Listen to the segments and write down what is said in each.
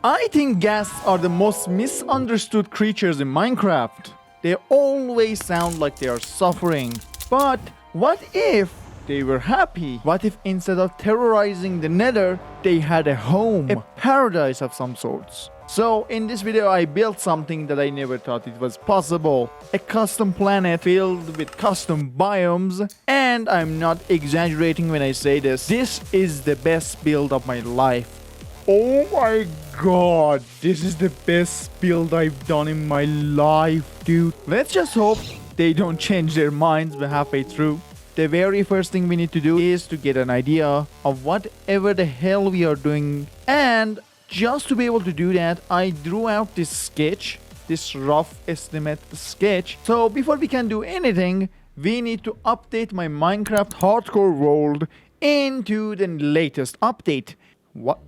I think ghasts are the most misunderstood creatures in Minecraft. They always sound like they are suffering. But what if they were happy? What if instead of terrorizing the Nether, they had a home, a paradise of some sorts? So in this video I built something that I never thought it was possible. A custom planet filled with custom biomes, and I'm not exaggerating when I say this. This is the best build of my life. Oh my god, this is the best build I've done in my life, dude. Let's just hope they don't change their minds halfway through. The very first thing we need to do is to get an idea of whatever the hell we are doing. And just to be able to do that, I drew out this sketch, this rough estimate sketch. So before we can do anything, we need to update my Minecraft hardcore world into the latest update. What?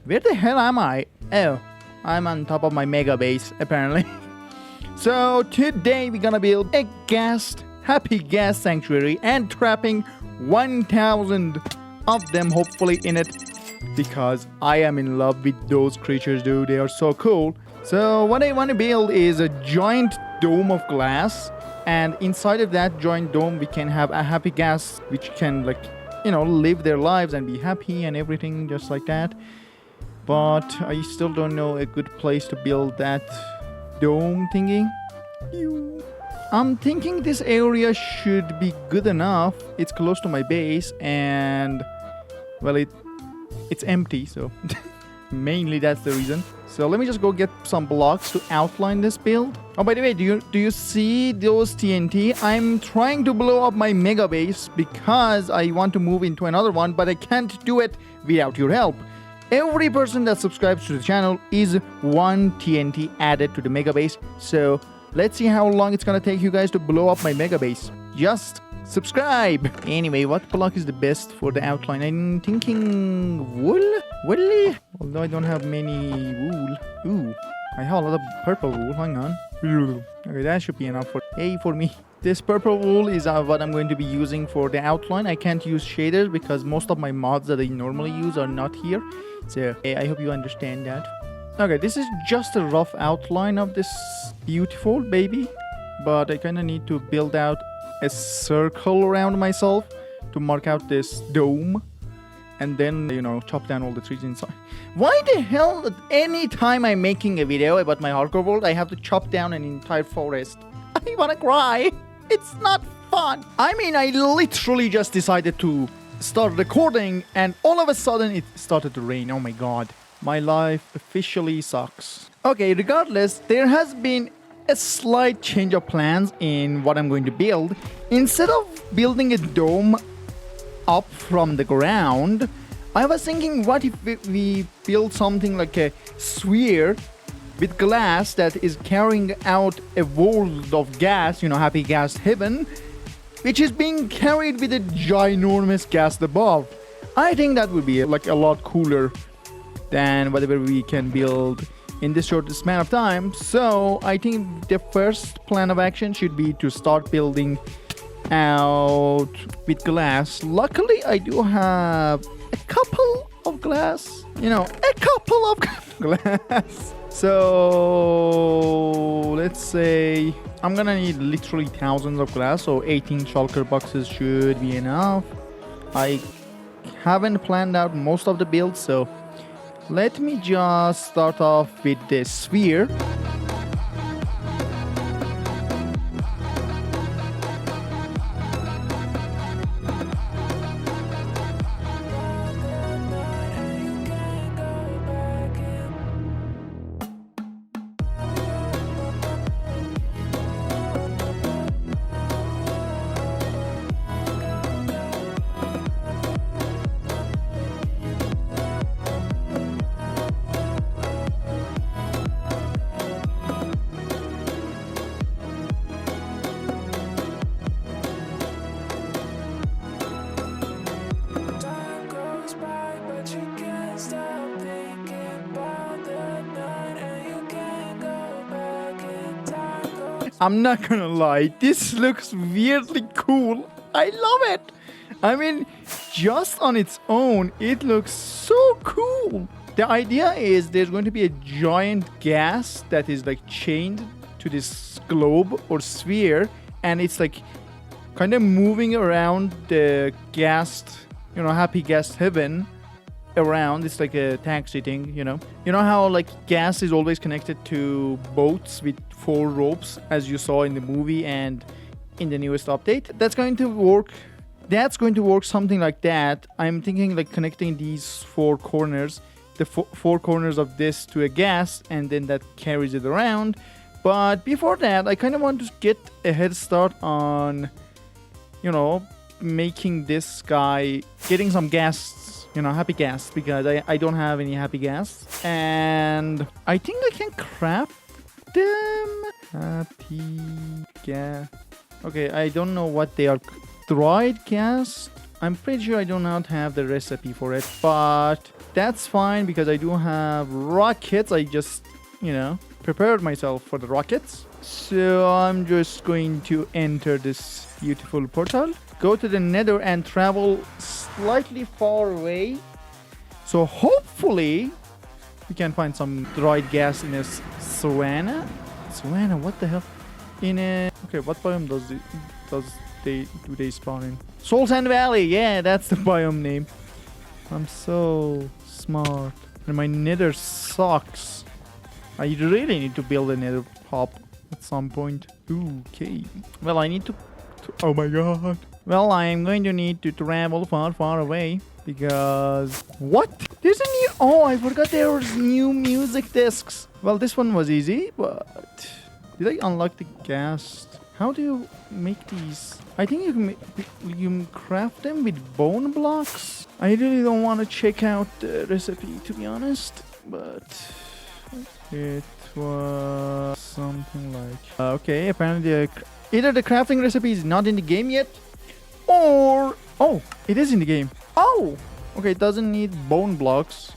Where the hell am I? Oh, I'm on top of my mega base, apparently. So today we're gonna build a ghast, Happy Ghast sanctuary and trapping 1,000 of them hopefully in it. Because I am in love with those creatures, dude. They are so cool. So what I want to build is a giant dome of glass. And inside of that giant dome, we can have a happy ghast, which can, like, you know, live their lives and be happy and everything just like that. But I still don't know a good place to build that dome thingy. I'm thinking this area should be good enough. It's close to my base and, well, it's empty, so mainly that's the reason. So let me just go get some blocks to outline this build. Oh, by the way, do you see those TNT? I'm trying to blow up my mega base because I want to move into another one, but I can't do it without your help. Every person that subscribes to the channel is one TNT added to the mega base. So let's see how long it's gonna take you guys to blow up my mega base. Just subscribe! Anyway, what block is the best for the outline? I'm thinking wool? Woolly? Although I don't have many wool. Ooh, I have a lot of purple wool. Hang on. Okay, that should be enough for me. This purple wool is what I'm going to be using for the outline. I can't use shaders because most of my mods that I normally use are not here. So I hope you understand that. Okay, this is just a rough outline of this beautiful baby. But I kind of need to build out a circle around myself to mark out this dome. And then, you know, chop down all the trees inside. Why the hell, any time I'm making a video about my hardcore world, I have to chop down an entire forest? I wanna cry. It's not fun. I mean, I literally just decided to start recording and all of a sudden it started to rain. Oh my god. My life officially sucks. Okay, regardless, there has been a slight change of plans in what I'm going to build. Instead of building a dome up from the ground, I was thinking, what if we build something like a sphere with glass that is carrying out a world of gas, you know, Happy Ghast heaven, which is being carried with a ginormous ghast above. I think that would be like a lot cooler than whatever we can build in this short span of time. So I think the first plan of action should be to start building out with glass. Luckily, I do have a couple of glass, you know, a couple of glass. So let's say I'm gonna need literally thousands of glass, so 18 shulker boxes should be enough. I haven't planned out most of the builds, so let me just start off with this sphere. I'm not gonna lie, this looks weirdly cool. I love it. I mean, just on its own, it looks so cool. The idea is there's going to be a giant gas that is like chained to this globe or sphere, and it's like kind of moving around the ghast, you know, Happy Ghast heaven around. It's like a taxi thing, you know. You know how like gas is always connected to boats with 4 ropes, as you saw in the movie and in the newest update? That's going to work. That's going to work something like that. I'm thinking like connecting these 4 corners, the 4 corners of this to a gas, and then that carries it around. But before that, I kind of want to get a head start on, you know, making this guy, getting some ghasts, you know, happy ghasts, because I don't have any happy ghasts. And I think I can craft them. Happy ghast. Okay, I don't know what they are. Dried ghast. I'm pretty sure I do not have the recipe for it, but that's fine because I do have rockets. I just, you know, prepared myself for the rockets. So I'm just going to enter this beautiful portal, go to the Nether and travel slightly far away. So hopefully we can find some dried ghast in a savanna. Savanna, what the hell? In a... Okay, what biome do they spawn in? Soul Sand Valley, yeah, that's the biome name. I'm so smart. And my Nether sucks. I really need to build a Nether hub at some point. Okay. Well, I need to... Oh my god. Well, I am going to need to travel far away because... What? There's a new... Oh, I forgot there was new music discs. Well, this one was easy, but... Did I unlock the ghast? How do you make these? I think you can craft them with bone blocks. I really don't want to check out the recipe, to be honest, but it was something like... okay, apparently either the crafting recipe is not in the game yet, or... Oh, it is in the game. Oh! Okay, it doesn't need bone blocks,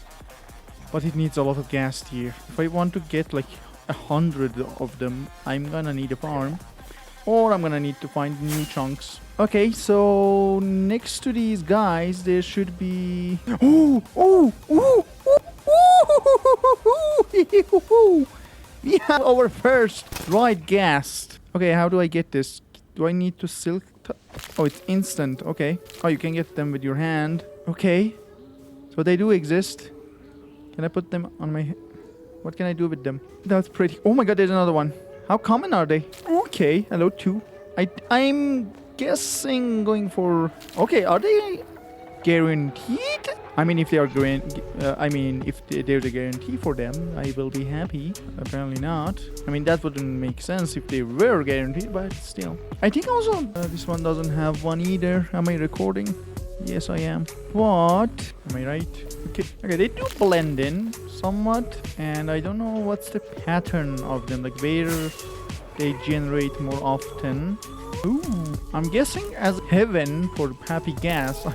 but it needs a lot of ghast here. If I want to get like 100 of them, I'm gonna need a farm, or I'm gonna need to find new chunks. Okay, so next to these guys there should be... We have our first dried ghast. Okay, how do I get this? Do I need to silk? Oh, it's instant. Okay. Oh, you can get them with your hand. Okay, so they do exist. Can I put them on my head? What can I do with them? That's pretty... Oh my god, there's another one. How common are they? Okay, hello too. I'm guessing going for... Okay, are they guaranteed? I mean, if they are if there's a guarantee for them, I will be happy. Apparently not. I mean, that wouldn't make sense if they were guaranteed, but still. I think also this one doesn't have one either. Am I recording? Yes, I am. What? Am I right? Okay, they do blend in somewhat, and I don't know what's the pattern of them, like where they generate more often. Ooh, I'm guessing as heaven for Happy Ghast,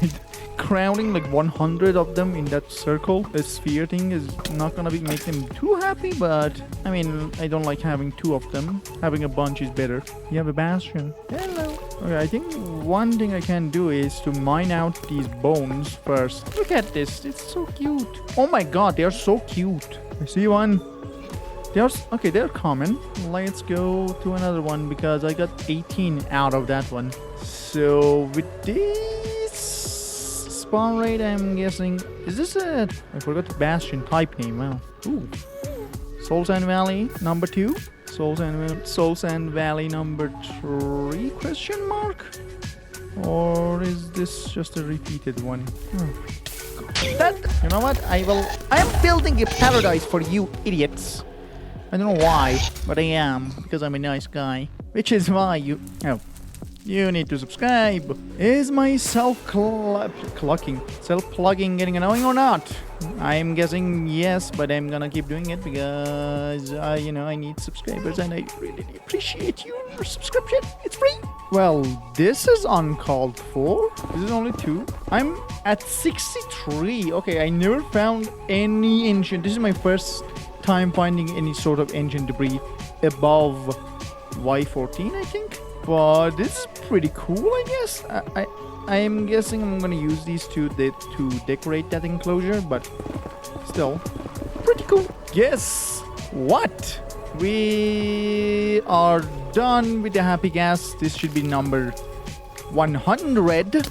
crowning like 100 of them in that circle, the sphere thing, is not gonna make them too happy, but I mean, I don't like having 2 of them. Having a bunch is better. You have a bastion. Hello. Okay, I think one thing I can do is to mine out these bones first. Look at this, it's so cute. Oh my god, they are so cute. I see one. Okay, they're common. Let's go to another one because I got 18 out of that one. So with this spawn rate, I'm guessing... Is this a... I forgot the bastion type name. Wow. Ooh. Soul Sand Valley number 2. Soul Sand Valley number 3 question mark? Or is this just a repeated one? You know what? I am building a paradise for you idiots. I don't know why, but I am, because I'm a nice guy. Which is why you need to subscribe. Is my self-plugging getting annoying or not? I'm guessing yes, but I'm gonna keep doing it because I need subscribers and I really appreciate your subscription. It's free. Well, this is uncalled for. This is only 2. I'm at 63. Okay, I never found any ancient. This is my first time finding any sort of ancient debris above Y14, I think. But this is pretty cool, I guess. I am guessing I'm gonna use these to decorate that enclosure, but still pretty cool. Guess what? We are done with the Happy Ghast. This should be number 100.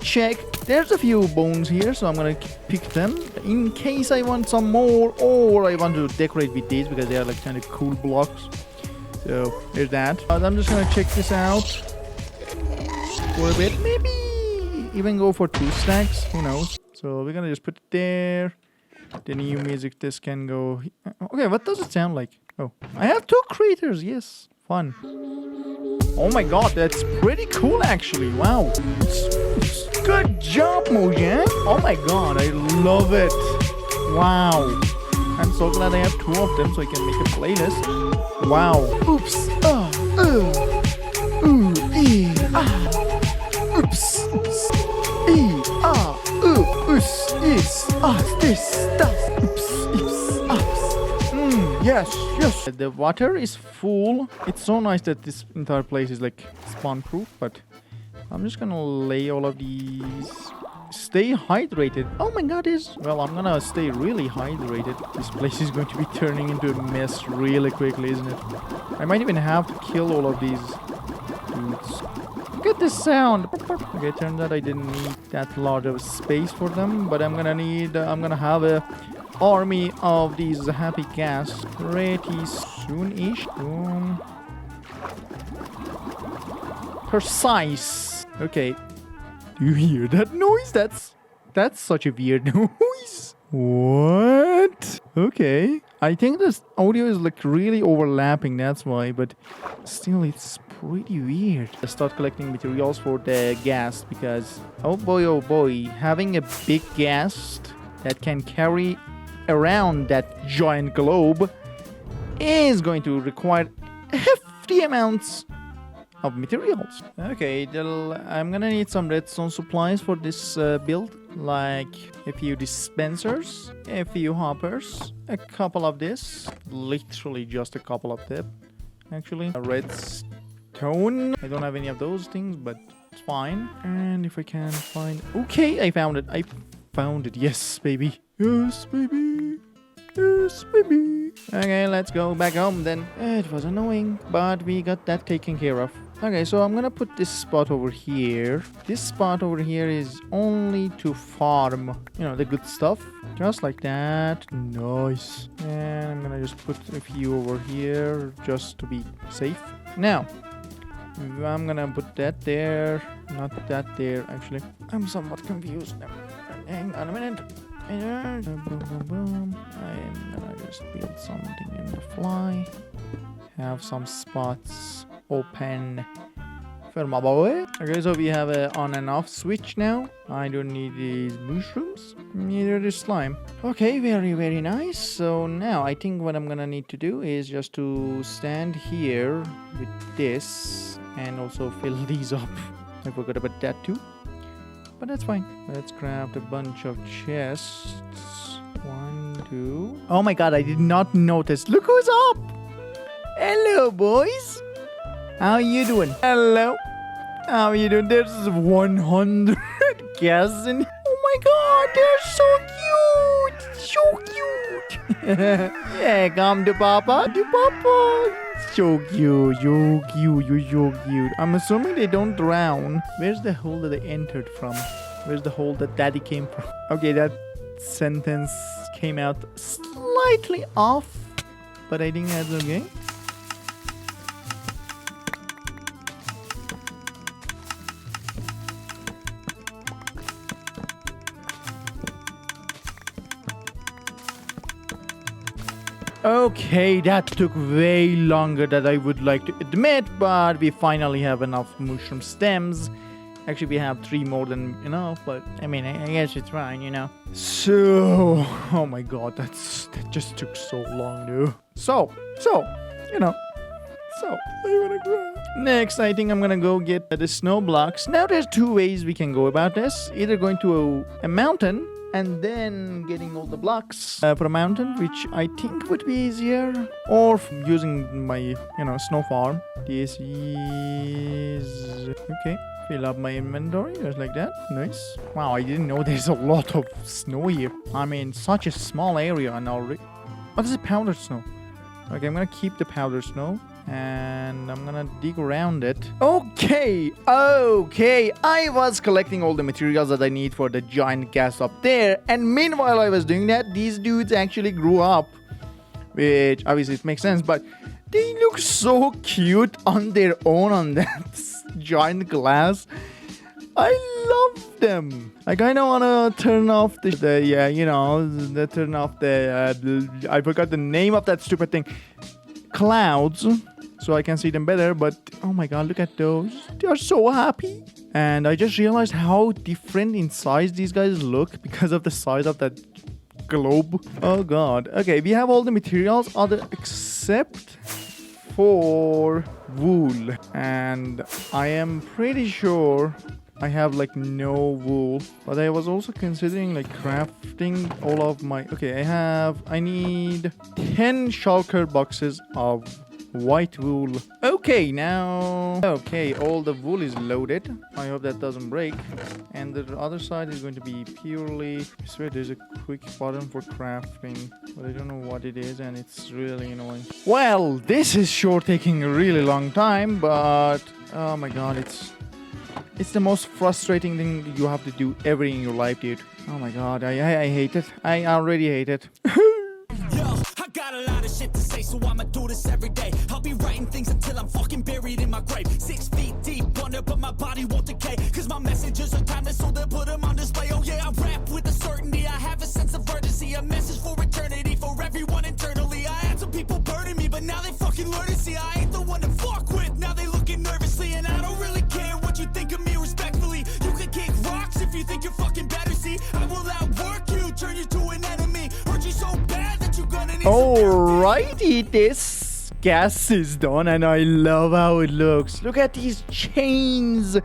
Check. There's a few bones here, so I'm gonna pick them in case I want some more, or I want to decorate with these because they are like kind of cool blocks. So there's that. I'm just gonna check this out for a bit. Maybe even go for 2 stacks. Who knows? So we're gonna just put it there. The new music disc can go. Okay, what does it sound like? Oh, I have 2 craters. Yes, fun. Oh my god, that's pretty cool actually. Wow. Good job, Mojang. Oh my god, I love it. Wow. I'm so glad I have 2 of them so I can make a playlist. Wow. Oops. Oops. Oops. This, das. Oops. Yes. The water is full. It's so nice that this entire place is like spawn proof, but I'm just gonna lay all of these. Stay hydrated. Oh my god, well, I'm gonna stay really hydrated. This place is going to be turning into a mess really quickly, isn't it? I might even have to kill all of these dudes. Look at this sound. Okay, turns out I didn't need that large of a space for them, but I'm gonna have a army of these Happy Ghast pretty soon-ish. Boom. Precise. Okay. Do you hear that noise? That's such a weird noise. What? Okay. I think this audio is like really overlapping, that's why, but still it's pretty weird. I start collecting materials for the ghast because oh boy, having a big ghast that can carry around that giant globe is going to require hefty amounts of materials. Okay, I'm gonna need some redstone supplies for this build, like a few dispensers, a few hoppers, a couple of this, literally just a couple of them, actually. A redstone. I don't have any of those things, but it's fine. And if I can find... Okay, I found it. Yes, baby. Yes, baby. Okay, let's go back home then. It was annoying, but we got that taken care of. Okay, so I'm gonna put this spot over here. This spot over here is only to farm, the good stuff. Just like that. Nice. And I'm gonna just put a few over here just to be safe. Now, I'm gonna put that there. Not that there, actually. I'm somewhat confused now. Hang on a minute. Boom. I'm gonna just build something in the fly. Have some spots open for my boy. Okay, so we have a on and off switch now. I don't need these mushrooms, neither the slime. Okay, very nice. So now I think what I'm gonna need to do is just to stand here with this and also fill these up. I forgot about that too, but that's fine. Let's craft a bunch of chests. 1, 2. Oh my god, I did not notice. Look who's up. Hello, boys. How you doing? Hello. How you doing? There's 100 ghast in. Oh my god, they're so cute. Yeah, come to Papa. So cute. So cute. I'm assuming they don't drown. Where's the hole that they entered from? Where's the hole that Daddy came from? Okay, that sentence came out slightly off, but I think that's okay. Okay, that took way longer than I would like to admit, but we finally have enough mushroom stems. Actually, we have 3 more than enough, but I mean, I guess it's fine, So, oh my god, that just took so long, dude. So, I wanna cry. Next, I think I'm gonna go get the snow blocks. Now, there's 2 ways we can go about this. Either going to a mountain and then getting all the blocks for a mountain, which I think would be easier, or using my, snow farm. This is okay. Fill up my inventory just like that. Nice. Wow, I didn't know there's a lot of snow here. I mean, such a small area and already... What is it? Powdered snow. Okay, I'm gonna keep the powdered snow. And I'm gonna dig around it. Okay, I was collecting all the materials that I need for the giant ghast up there. And meanwhile I was doing that, these dudes actually grew up. Which, obviously, it makes sense, but they look so cute on their own on that giant glass. I love them. I kind of want to turn off the turn off the, I forgot the name of that stupid thing. Clouds. So I can see them better, but oh my god, look at those. They are so happy. And I just realized how different in size these guys look because of the size of that globe. Oh god. Okay, we have all the materials other except for wool. And I am pretty sure I have like no wool. But I was also considering like crafting all of my... Okay, I need 10 shulker boxes of white wool. Okay, now... Okay, all the wool is loaded. I hope that doesn't break. And the other side is going to be purely... I swear there's a quick button for crafting, but I don't know what it is and it's really annoying. Well, this is sure taking a really long time, but... Oh my god, it's the most frustrating thing you have to do ever in your life, dude. Oh my god, I hate it. I already hate it. Got a lot of shit to say, so I'ma do this every day. I'll be writing things until I'm fucking buried in my grave. 6 feet deep under, but my body won't decay. Cause my messages are timeless, so they'll put them on display. Oh yeah, I rap with a certainty. I have a sense of urgency. A message for eternity, for everyone internally. I had some people burning me, but now they fucking learn to see I ain't the one to fuck with. Now they looking nervously, and I don't really care what you think of me respectfully. You can kick rocks if you think you're fucking better. See, I will outwork you, turn you to an enemy. Hurt you so bad that you're gonna need Alrighty, this ghast is done and I love how it looks. Look at these chains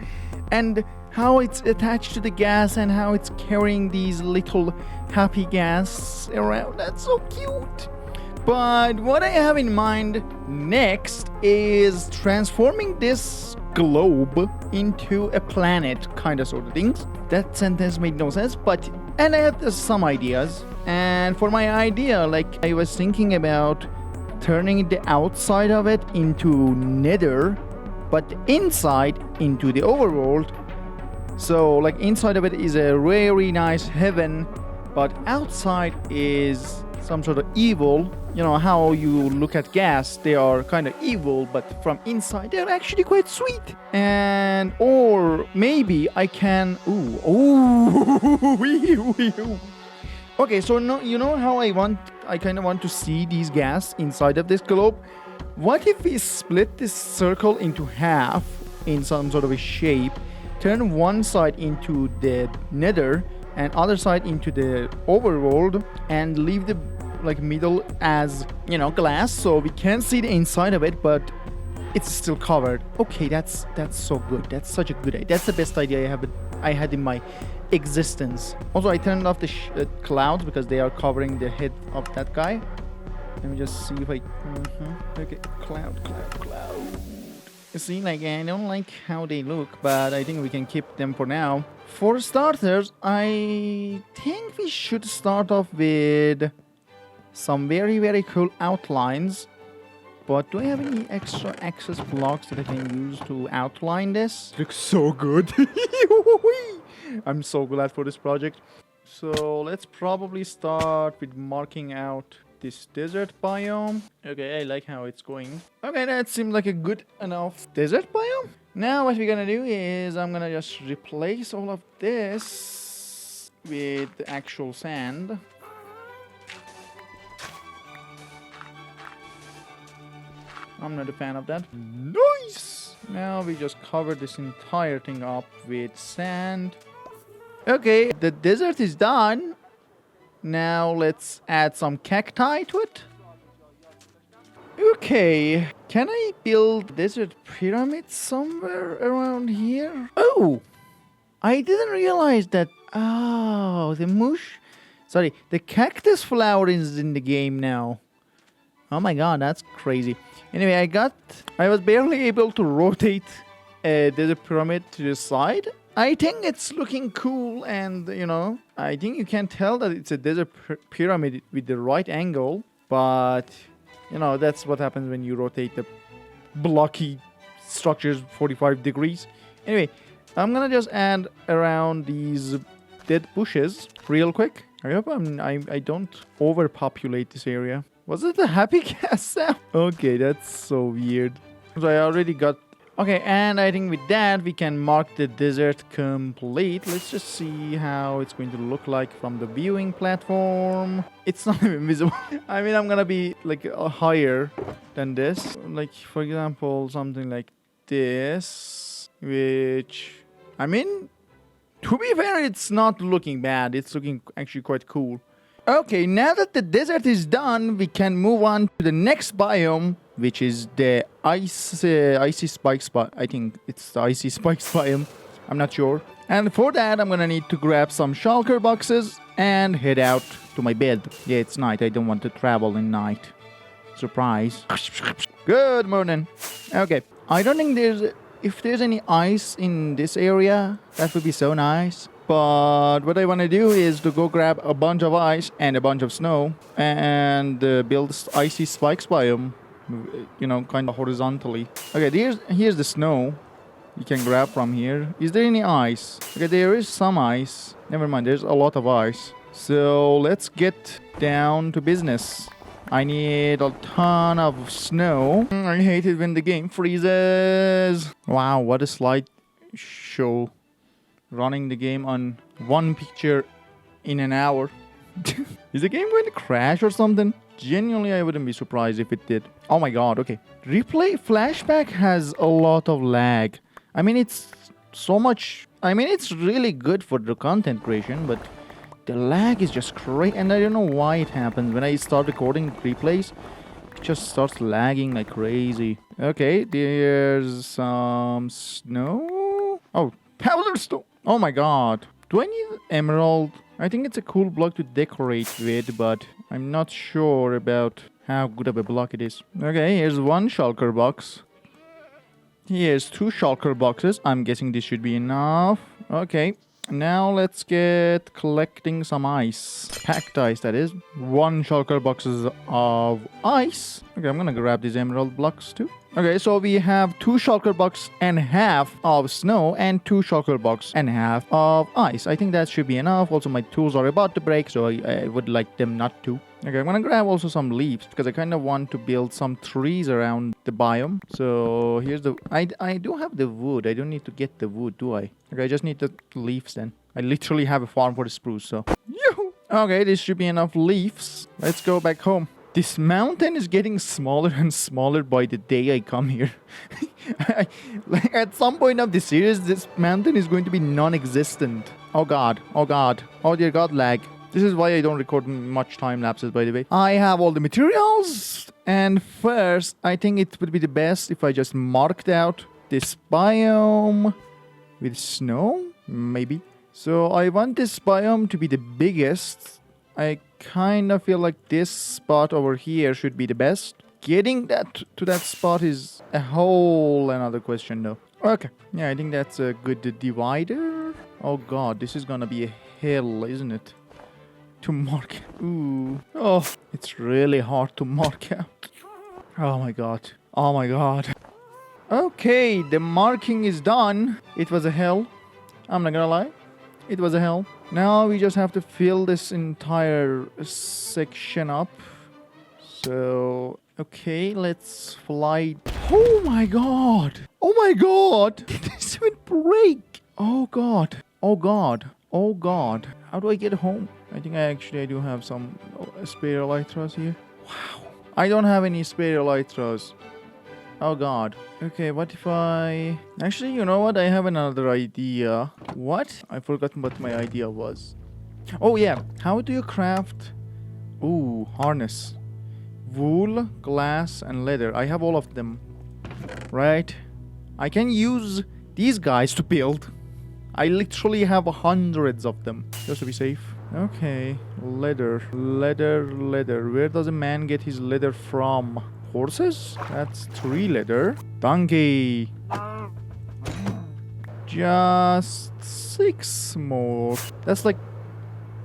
and how it's attached to the ghast and how it's carrying these little happy ghasts around. That's so cute. But what I have in mind next is transforming this globe into a planet, kind of sort of things. That sentence made no sense, but... And I have some ideas. And for my idea, like, I was thinking about turning the outside of it into Nether, but the inside into the overworld. So, like, inside of it is a very nice heaven, but outside is some sort of evil. You know how you look at ghast, they are kind of evil, but from inside they're actually quite sweet. And or maybe I can okay, so no, you know how I kind of want to see these ghasts inside of this globe. What if we split this circle into half in some sort of a shape, turn one side into the Nether and other side into the overworld, and leave the like middle as, you know, glass, so we can see the inside of it, but it's still covered. Okay, that's so good. That's such a good idea. That's the best idea I had in my existence. Also, I turned off the clouds because they are covering the head of that guy. Let me just see if I... Okay, cloud. You see, like, I don't like how they look, but I think we can keep them for now. For starters, I think we should start off with some very, very cool outlines. But do I have any extra access blocks that I can use to outline this? Looks so good. I'm so glad for this project. So let's probably start with marking out this desert biome. Okay, I like how it's going. Okay, that seems like a good enough desert biome. Now what we're gonna do is I'm gonna just replace all of this with the actual sand. I'm not a fan of that. Nice! Now we just cover this entire thing up with sand. Okay, the desert is done. Now let's add some cacti to it. Okay, can I build desert pyramid somewhere around here? Oh, I didn't realize that. Oh, the cactus flower is in the game now. Oh my god, that's crazy. Anyway, I was barely able to rotate a desert pyramid to the side. I think it's looking cool, and you know, I think you can tell that it's a desert pyramid with the right angle. But you know, that's what happens when you rotate the blocky structures 45 degrees. Anyway, I'm gonna just add around these dead bushes real quick. I hope I don't overpopulate this area. Was it the Happy Ghast sound? Okay, that's so weird. So I already got... Okay, and I think with that, we can mark the desert complete. Let's just see how it's going to look like from the viewing platform. It's not even visible. I mean, I'm gonna be like higher than this. Like, for example, something like this, which... I mean, to be fair, it's not looking bad. It's looking actually quite cool. Okay, now that the desert is done, we can move on to the next biome, which is the icy spikes biome. I think it's the icy spikes biome. I'm not sure. And for that, I'm gonna need to grab some shulker boxes and head out to my bed. Yeah, it's night. I don't want to travel in night. Surprise. Good morning. Okay, I don't think if there's any ice in this area, that would be so nice. But what I want to do is to go grab a bunch of ice and a bunch of snow and build this icy spikes biome, you know, kind of horizontally. Okay, here's the snow you can grab from here. Is there any ice? Okay, there is some ice. Never mind, there's a lot of ice. So let's get down to business. I need a ton of snow. I hate it when the game freezes. Wow, what a slide show. Running the game on one picture in an hour. Is the game going to crash or something? Genuinely, I wouldn't be surprised if it did. Oh my god, okay. Replay flashback has a lot of lag. I mean, it's so much... I mean, it's really good for the content creation, but the lag is just crazy. And I don't know why it happens. When I start recording replays, it just starts lagging like crazy. Okay, there's some snow. Oh, powder snow. Oh my god. Do I need emerald? I think it's a cool block to decorate with, but I'm not sure about how good of a block it is. Okay, here's one shulker box. Here's two shulker boxes. I'm guessing this should be enough. Okay, now let's get collecting some ice. Packed ice, that is. One shulker boxes of ice. Okay, I'm gonna grab these emerald blocks too. Okay, so we have two shulker box and half of snow and two shulker box and half of ice. I think that should be enough. Also, my tools are about to break, so I would like them not to. Okay, I'm gonna grab also some leaves because I kind of want to build some trees around the biome. So here's the... I do have the wood. I don't need to get the wood, do I? Okay, I just need the leaves then. I literally have a farm for the spruce, so... Yoo-hoo! Okay, this should be enough leaves. Let's go back home. This mountain is getting smaller and smaller by the day I come here. Like at some point of the series, this mountain is going to be non-existent. Oh god, oh god, oh dear god, lag. This is why I don't record much time lapses, by the way. I have all the materials, and first, I think it would be the best if I just marked out this biome with snow, maybe. So I want this biome to be the biggest. I kind of feel like this spot over here should be the best. Getting that to that spot is a whole another question though. Okay, yeah, I think that's a good divider. Oh god, this is gonna be a hill, isn't it? To mark. Ooh. Oh, it's really hard to mark out. Oh my god. Oh my god. Okay, the marking is done. It was a hell. I'm not gonna lie. It was a hell. Now we just have to fill this entire section up. So, okay, let's fly. Oh my god! Oh my god! This would break! Oh god! Oh god! Oh god! How do I get home? I think I do have some spare elytras here. Wow! I don't have any spare elytras. Oh god. Okay, what if I... Actually, you know what? I have another idea. What? I forgot what my idea was. Oh yeah. How do you craft... Ooh, harness. Wool, glass, and leather. I have all of them. Right? I can use these guys to build. I literally have hundreds of them. Just to be safe. Okay. Leather. Leather, leather. Where does a man get his leather from? Horses? That's tree leather. Donkey. Just 6 more. That's like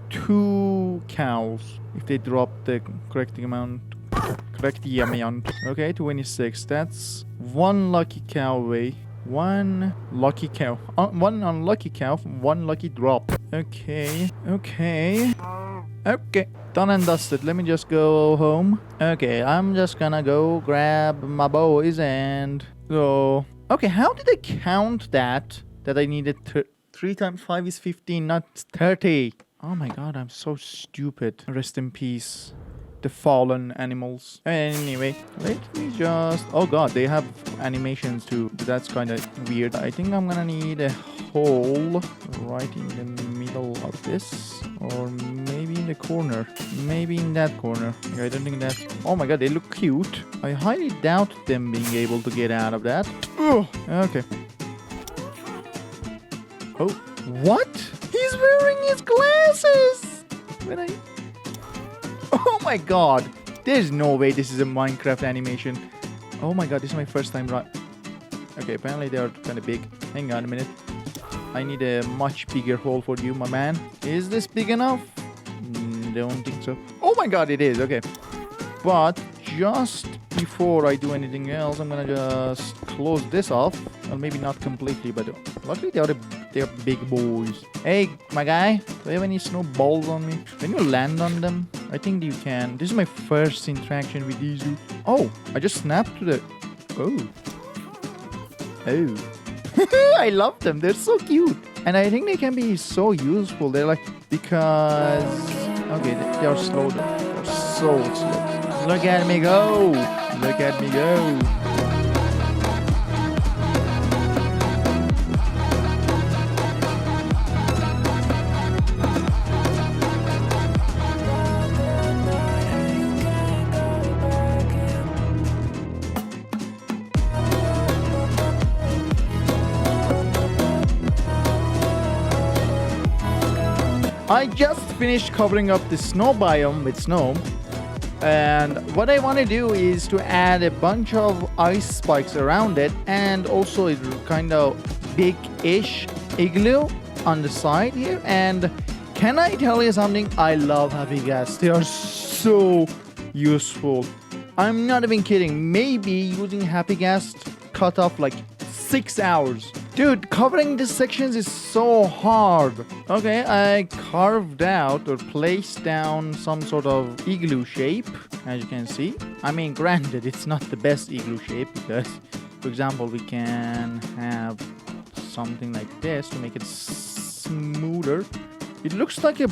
2 cows if they drop the correct amount. Okay, 26. That's 1 lucky cow away. 1 lucky cow. 1 unlucky cow. 1 lucky drop. Okay. Done and dusted. Let me just go home. Okay, I'm just gonna go grab my boys and go. Okay, how did I count that I needed 3 times 5 is 15, not 30? Oh my god, I'm so stupid. Rest in peace, the fallen animals. Anyway, let me just... Oh god, they have animations too. That's kind of weird. I think I'm gonna need a hole right in the middle of this, or maybe in the corner. Maybe in that corner. Yeah, I don't think that... Oh my god, they look cute. I highly doubt them being able to get out of that. Ugh. Okay. Oh, what? He's wearing his glasses! Oh my god! There's no way this is a Minecraft animation. Oh my god, this is my first time right. Okay, apparently they are kind of big. Hang on a minute. I need a much bigger hole for you, my man. Is this big enough? Don't think so. Oh my god, it is. Okay. But just before I do anything else, I'm gonna just close this off. Well, maybe not completely, but luckily they're big boys. Hey, my guy, do you have any snowballs on me? Can you land on them? I think you can. This is my first interaction with these. Oh, I just snapped to the... Oh. I love them. They're so cute. And I think they can be so useful. They're like... Because... Okay, they are slow though. They're so slow. Look at me go! Look at me go! I just finished covering up the snow biome with snow, and what I want to do is to add a bunch of ice spikes around it, and also a kind of big-ish igloo on the side here. And can I tell you something? I love Happy Ghast. They are so useful. I'm not even kidding. Maybe using Happy Ghast cut off like 6 hours. Dude, covering these sections is so hard. Okay, I carved out or placed down some sort of igloo shape, as you can see. I mean, granted, it's not the best igloo shape because, for example, we can have something like this to make it smoother. It looks like a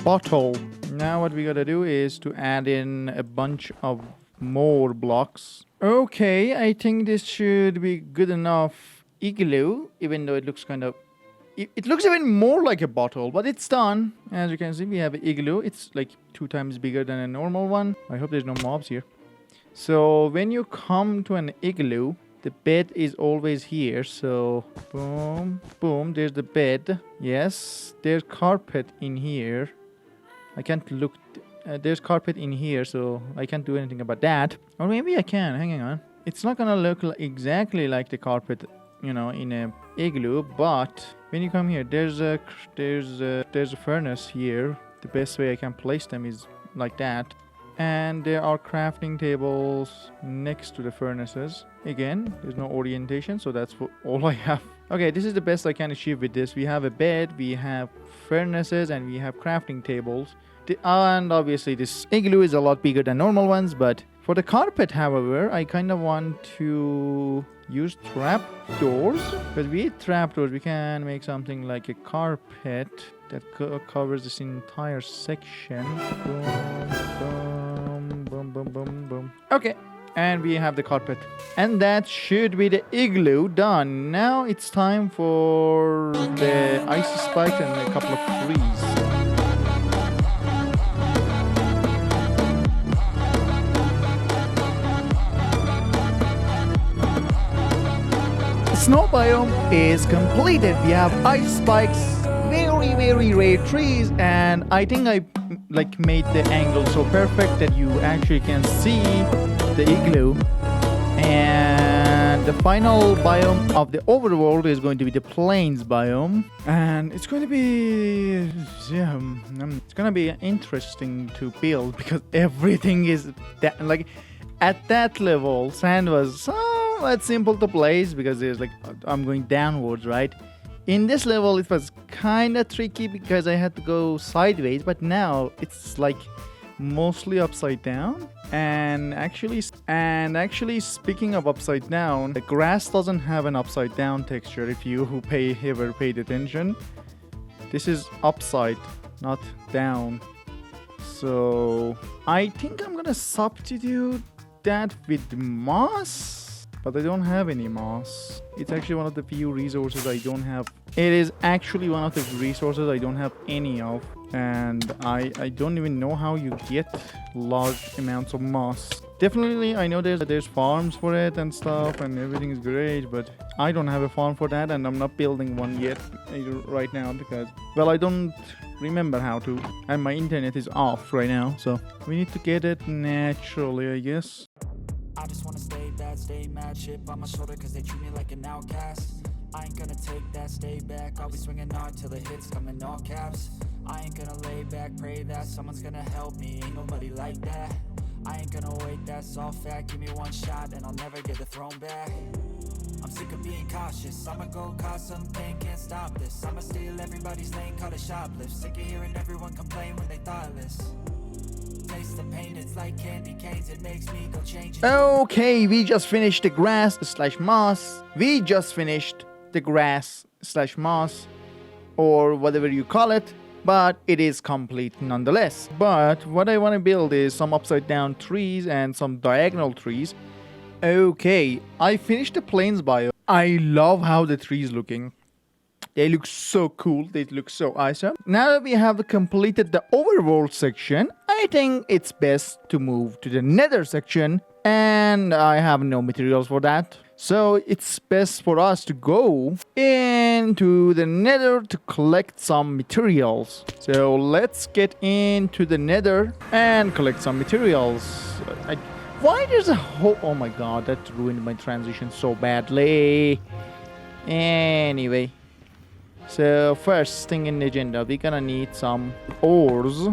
bottle. Now what we gotta do is to add in a bunch of more blocks. Okay, I think this should be good enough. Igloo, even though it looks kind of... It looks even more like a bottle, but it's done. As you can see, we have an igloo. It's like 2 times bigger than a normal one. I hope there's no mobs here. So when you come to an igloo, the bed is always here. So boom, boom, there's the bed. Yes, there's carpet in here. I can't look... there's carpet in here, so I can't do anything about that. Or maybe I can. Hang on. It's not gonna look exactly like the carpet, you know, in a igloo, but when you come here, there's a furnace here. The best way I can place them is like that. And there are crafting tables next to the furnaces. Again, there's no orientation, so that's all I have. Okay, this is the best I can achieve with this. We have a bed, we have furnaces, and we have crafting tables. And obviously this igloo is a lot bigger than normal ones, but for the carpet, however, I kind of want to use trapdoors. Because with trapdoors, we can make something like a carpet that covers this entire section. Boom, boom, boom, boom, boom, boom. Okay, and we have the carpet. And that should be the igloo done. Now it's time for the icy spikes and a couple of trees. Snow biome is completed. We have ice spikes, very rare trees, and I think I made the angle so perfect that you actually can see the igloo. And And the final biome of the overworld is going to be the plains biome. And it's going to be... yeah, it's going to be interesting to build because everything is... that, like, at that level, sand was somewhat simple to place because there's like... I'm going downwards, right? In this level, it was kind of tricky because I had to go sideways. But now, it's like... mostly upside down. And actually speaking of upside down, the grass doesn't have an upside down texture if you ever paid attention. This is upside, not down. So I think I'm gonna substitute that with moss, but I don't have any moss. It's actually one of the few resources I don't have. It is actually one of the resources I don't have any of. And I don't even know how you get large amounts of moss. Definitely, I know there's farms for it and stuff, and everything is great, but I don't have a farm for that, and I'm not building one yet right now because, well, I don't remember how to, and my internet is off right now, so we need to get it naturally, I guess. I just wanna stay bad, stay mad, chip on my shoulder cause they treat me like an outcast. I ain't gonna take that, stay back, I'll be swinging hard till the hits come in all caps. I ain't gonna lay back, pray that someone's gonna help me, ain't nobody like that. I ain't gonna wait, that's all fact, give me one shot and I'll never get the throne back. I'm sick of being cautious, I'ma go cause some pain, can't stop this. I'ma steal everybody's lane, call it shoplift. Sick of hearing everyone complain when they thoughtless. Taste the pain, it's like candy canes, it makes me go change it. Okay, we just finished the grass slash moss. We just finished the grass slash moss, or whatever you call it. But it is complete nonetheless. But what I want to build is some upside down trees and some diagonal trees. Okay, I finished the plains biome. I love how the trees looking. They look so cool. They look so awesome. Now that we have completed the overworld section, I think it's best to move to the nether section. And I have no materials for that. So it's best for us to go into the nether to collect some materials. So let's get into the nether and collect some materials. Why there's a whole... oh my god, that ruined my transition so badly. Anyway. So first thing in the agenda, we're gonna need some ores.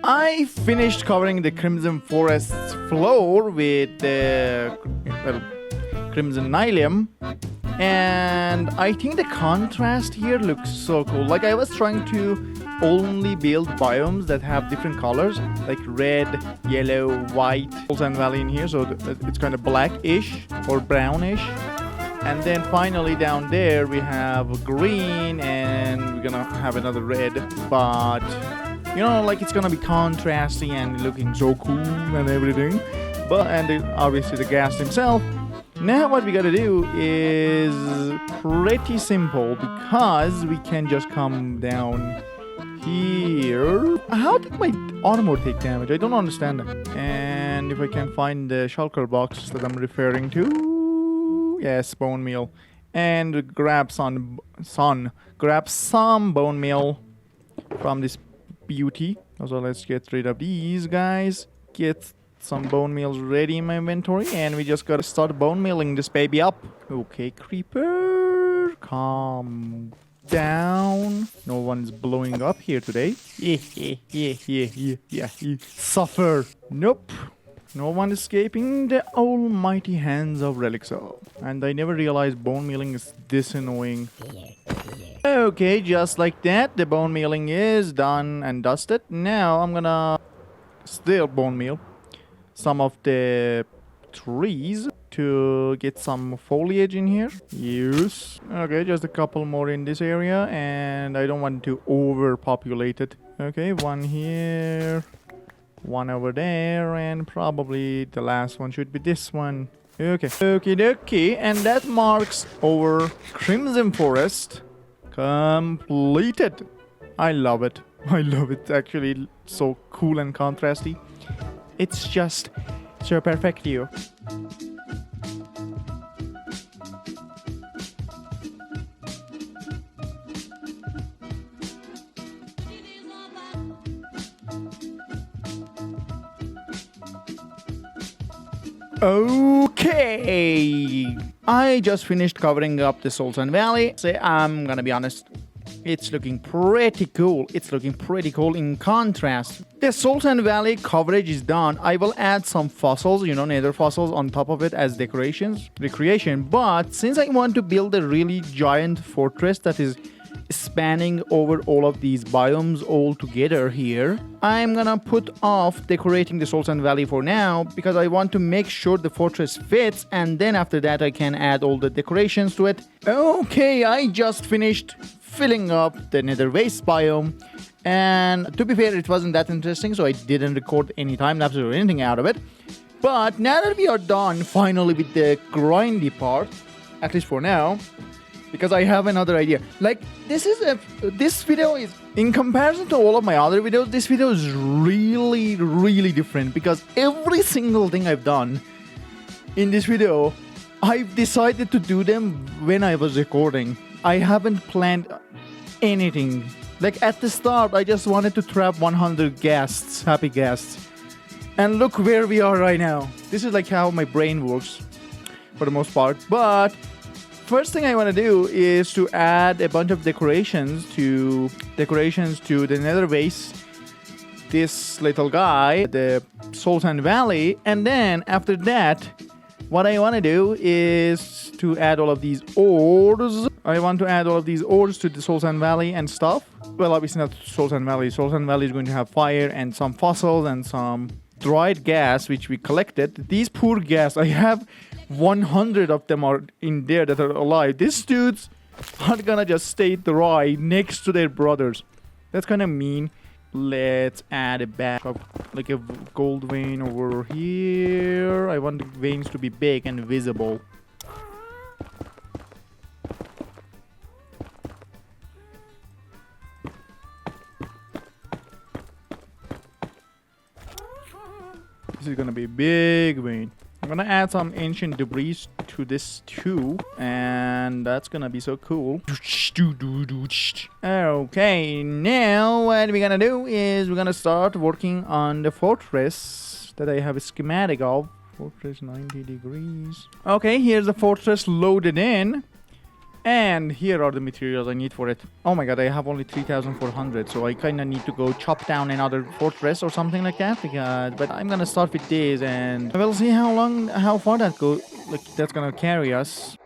I finished covering the Crimson Forest's floor with the Crimson Nylium, and I think the contrast here looks so cool. Like, I was trying to only build biomes that have different colors, like red, yellow, white, and valley in here, so it's kind of blackish or brownish. And then finally down there we have green, and we're gonna have another red, but you know, like, it's gonna be contrasty and looking so cool and everything. But obviously the ghast himself. Now what we gotta do is pretty simple, because we can just come down here. How did my armor take damage? I don't understand that. And if I can find the shulker box that I'm referring to. Yes, bone meal. and grab grab some bone meal from this beauty. So let's get rid of these guys. Get some bone meals ready in my inventory, and we just gotta start bone mealing this baby up. Okay, creeper, calm down. No one's blowing up here today. Yeah. Suffer. Nope. No one escaping the almighty hands of Relixsaw. And I never realized bone mealing is this annoying. Okay, just like that, the bone mealing is done and dusted. Now I'm gonna still bone meal some of the trees to get some foliage in here. Yes. Okay, just a couple more in this area, and I don't want to overpopulate it. Okay, one here, one over there, and probably the last one should be this one. Okay, okie dokie, and that marks our Crimson Forest completed. I love it. I love it. Actually, so cool and contrasty. It's just so perfect here. Okay, I just finished covering up the Sultan Valley. So I'm gonna be honest, it's looking pretty cool. It's looking pretty cool in contrast. The Sultan Valley coverage is done. I will add some fossils, you know, nether fossils on top of it as recreation. But since I want to build a really giant fortress that is spanning over all of these biomes all together here, I'm gonna put off decorating the Sultan Valley for now because I want to make sure the fortress fits, and then after that I can add all the decorations to it. Okay, I just finished filling up the Nether waste biome, and to be fair, it wasn't that interesting, so I didn't record any time lapse or anything out of it. But now that we are done finally with the grindy part, at least for now, because I have another idea. Like, this video is, in comparison to all of my other videos, this video is really, really different because every single thing I've done in this video, I've decided to do them when I was recording. I haven't planned anything. Like, at the start, I just wanted to trap 100 ghasts, happy ghasts. And look where we are right now. This is like how my brain works, for the most part. But first thing I want to do is to add a bunch of decorations to the Nether base, this little guy, the Sultan Valley, and then after that, what I want to do is to add all of these ores. I want to add all of these ores to the Sultan Valley and stuff. Well, obviously not Sultan Valley. Sultan Valley is going to have fire and some fossils and some dried gas, which we collected. These poor gas, I have 100 of them are in there that are alive. These dudes are gonna just stay dry next to their brothers. That's kind of mean. Let's add a back of like a gold vein over here. I want the veins to be big and visible. This is gonna be a big vein. I'm gonna add some ancient debris to this too, and that's gonna be so cool. Okay, now what we're gonna do is we're gonna start working on the fortress that I have a schematic of. Fortress 90 degrees. Okay, here's the fortress loaded in. And here are the materials I need for it. Oh my god, I have only 3,400, so I kind of need to go chop down another fortress or something like that. But I'm gonna start with this, and we'll see how far that goes. Like, that's gonna carry us.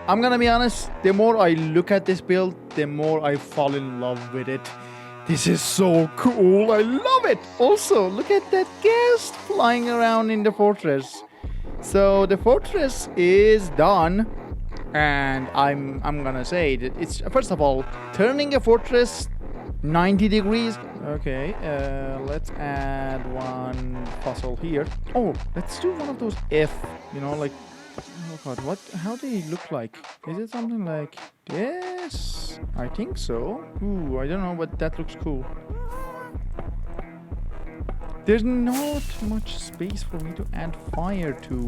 I'm gonna be honest, the more I look at this build, the more I fall in love with it. This is so cool, I love it! Also, look at that ghast flying around in the fortress. So the fortress is done, and I'm gonna say that it's, first of all, turning a fortress 90 degrees. Okay, let's add one fossil here. Oh, let's do one of those F, you know, like, oh god, what, how do they look like? Is it something like this? I think so. Ooh, I don't know, but that looks cool. There's not much space for me to add fire to.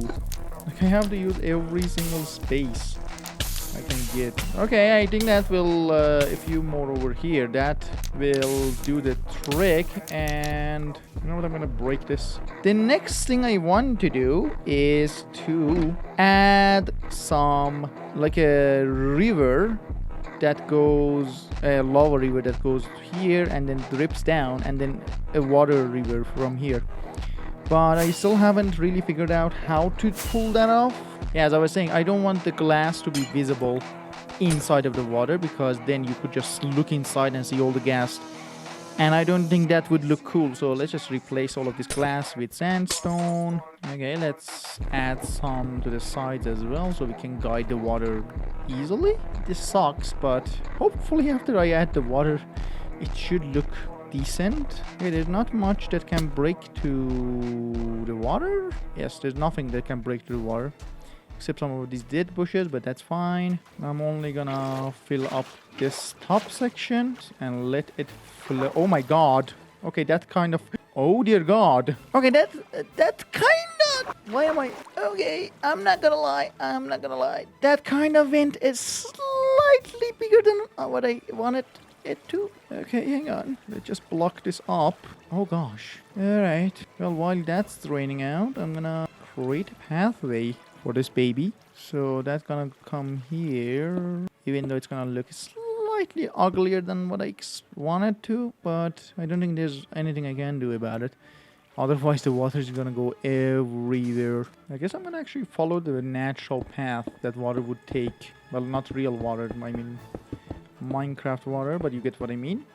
Like, I have to use every single space I can get. Okay, I think that will, a few more over here. That will do the trick. And you know what? I'm gonna break this. The next thing I want to do is to add some, like a river that goes, a lava river that goes here and then drips down, and then a water river from here. But I still haven't really figured out how to pull that off. Yeah, as I was saying, I don't want the glass to be visible inside of the water, because then you could just look inside and see all the gas. And I don't think that would look cool. So let's just replace all of this glass with sandstone. Okay, let's add some to the sides as well, so we can guide the water easily. This sucks, but hopefully after I add the water, it should look decent. Okay, there's not much that can break to the water. Yes, there's nothing that can break to the water, except some of these dead bushes, but that's fine. I'm only gonna fill up this top section and let it flow. Oh my god. Okay, that kind of... Oh dear god. Okay, that kind of... Why am I... Okay, I'm not gonna lie. That kind of vent is slightly bigger than what I wanted it to. Okay, hang on. Let's just block this up. Oh gosh. Alright. Well, while that's draining out, I'm gonna create a pathway for this baby. So that's gonna come here, even though it's gonna look slightly uglier than what I wanted to, but I don't think there's anything I can do about it. Otherwise the water is gonna go everywhere. I guess I'm gonna actually follow the natural path that water would take. Well, not real water, I mean Minecraft water, but you get what I mean.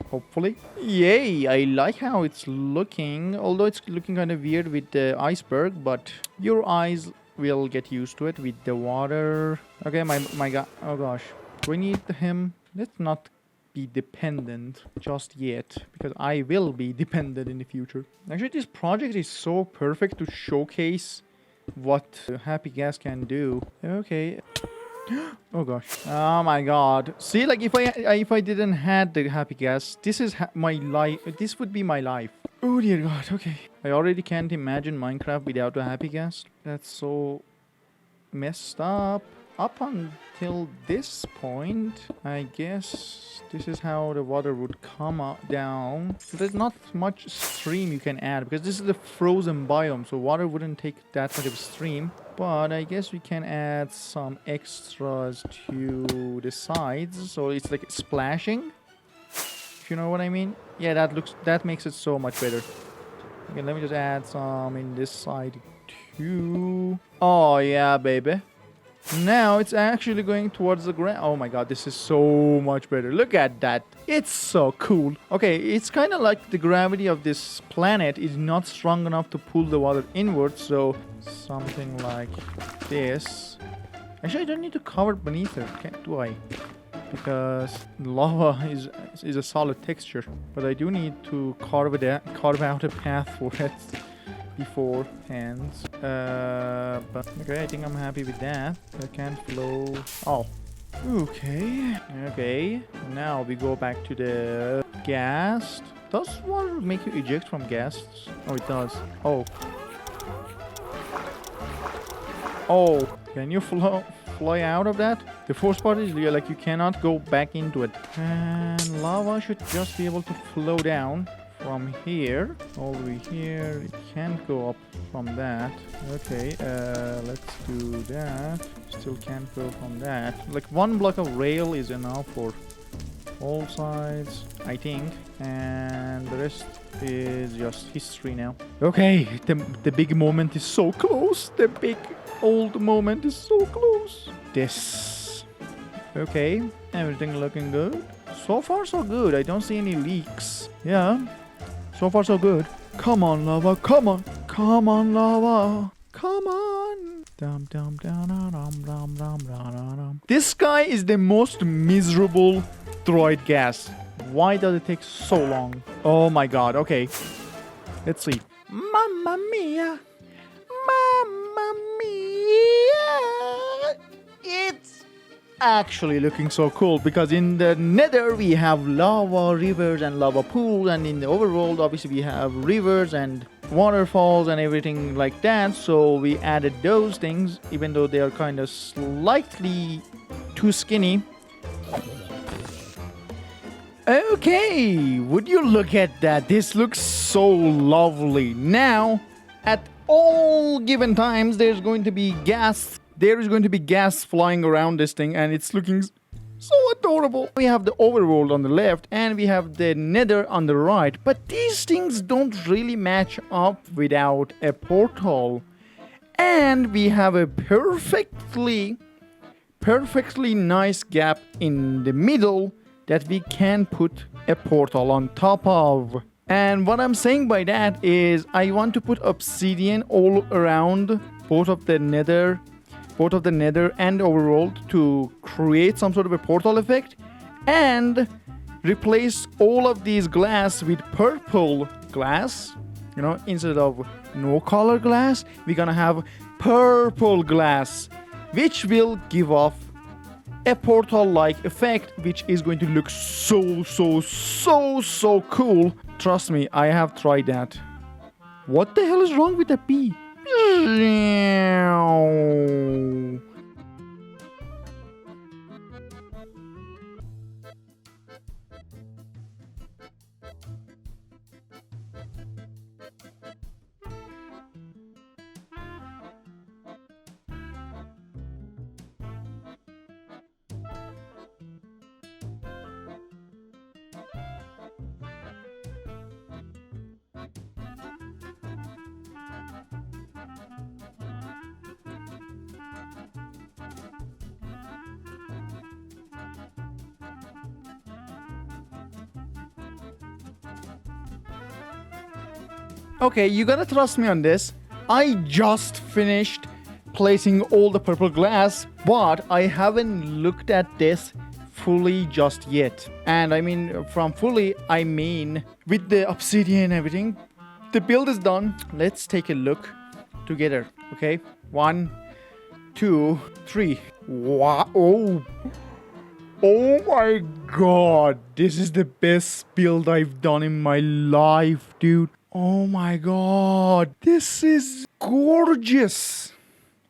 Hopefully. Yay, I like how it's looking, although it's looking kind of weird with the iceberg, but your eyes will get used to it with the water. Okay, my god. Oh gosh. Do we need him? Let's not be dependent just yet, because I will be dependent in the future. Actually, this project is so perfect to showcase what Happy Ghast can do. Okay. Oh gosh. Oh my god. See, like if I didn't had the Happy Ghast, this is my life. This would be my life. Oh dear god. Okay. I already can't imagine Minecraft without a Happy Ghast. That's so messed up. Up until this point, I guess this is how the water would come down. So there's not much stream you can add, because this is the frozen biome, so water wouldn't take that much of a stream. But I guess we can add some extras to the sides, so it's like splashing, if you know what I mean. Yeah, that makes it so much better. Okay, let me just add some in this side too. Oh yeah, baby. Now it's actually going towards the ground. Oh my god, this is so much better. Look at that. It's so cool. Okay, it's kind of like the gravity of this planet is not strong enough to pull the water inwards, so something like this. Actually, I don't need to cover beneath it, do I? Because lava is a solid texture, but I do need to carve out a path for it beforehand. But okay, I think I'm happy with that. I can flow. Oh, okay. Now we go back to the ghast. Does water make you eject from ghasts? Oh, it does. Oh, can you fly out of that? The first part is like you cannot go back into it. And lava should just be able to flow down from here all the way here. It can't go up from that. Okay, let's do that. Still can't go from that. Like one block of rail is enough for all sides, I think, and the rest is just history now. Okay, the big moment is so close. The big old moment is so close. This. Okay, everything looking good. So far so good. I don't see any leaks. Yeah. So far, so good. Come on, lava. Come on. Come on, lava. Come on. Dum, dum, dum, dum, dum, dum, dum, dum. This guy is the most miserable droid ghast. Why does it take so long? Oh my god, okay. Let's see. Mamma mia! Mamma mia! It's actually looking so cool because in the Nether we have lava rivers and lava pools, and in the overworld obviously we have rivers and waterfalls and everything like that. So we added those things, even though they are kind of slightly too skinny. Okay, would you look at that? This looks so lovely. Now, at all given times, there's going to be gas. There is going to be gas flying around this thing, and it's looking so adorable. We have the overworld on the left, and we have the Nether on the right. But these things don't really match up without a portal. And we have a perfectly nice gap in the middle that we can put a portal on top of. And what I'm saying by that is I want to put obsidian all around both of the Nether and overworld to create some sort of a portal effect, and replace all of these glass with purple glass. You know, instead of no color glass, we're gonna have purple glass, which will give off a portal-like effect, which is going to look so cool. Trust me, I have tried that. What the hell is wrong with the bee? Okay, you gotta trust me on this. I just finished placing all the purple glass, but I haven't looked at this fully just yet. And I mean, from fully, I mean with the obsidian and everything. The build is done. Let's take a look together, okay? 1, 2, 3. Wow. Oh my god. This is the best build I've done in my life, dude. Oh my god, this is gorgeous.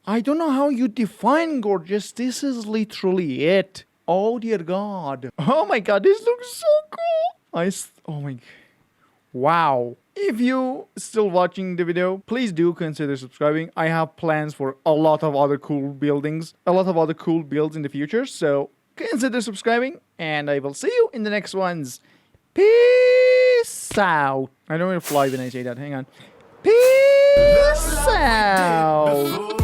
I don't know how you define gorgeous. This is literally it. Oh dear god. Oh my god, this looks so cool. Oh my, wow. If you still watching the video, please do consider subscribing. I have plans for a lot of other cool buildings, a lot of other cool builds in the future. So consider subscribing, and I will see you in the next ones. Peace out. I don't want to fly when I say that. Hang on. Peace out.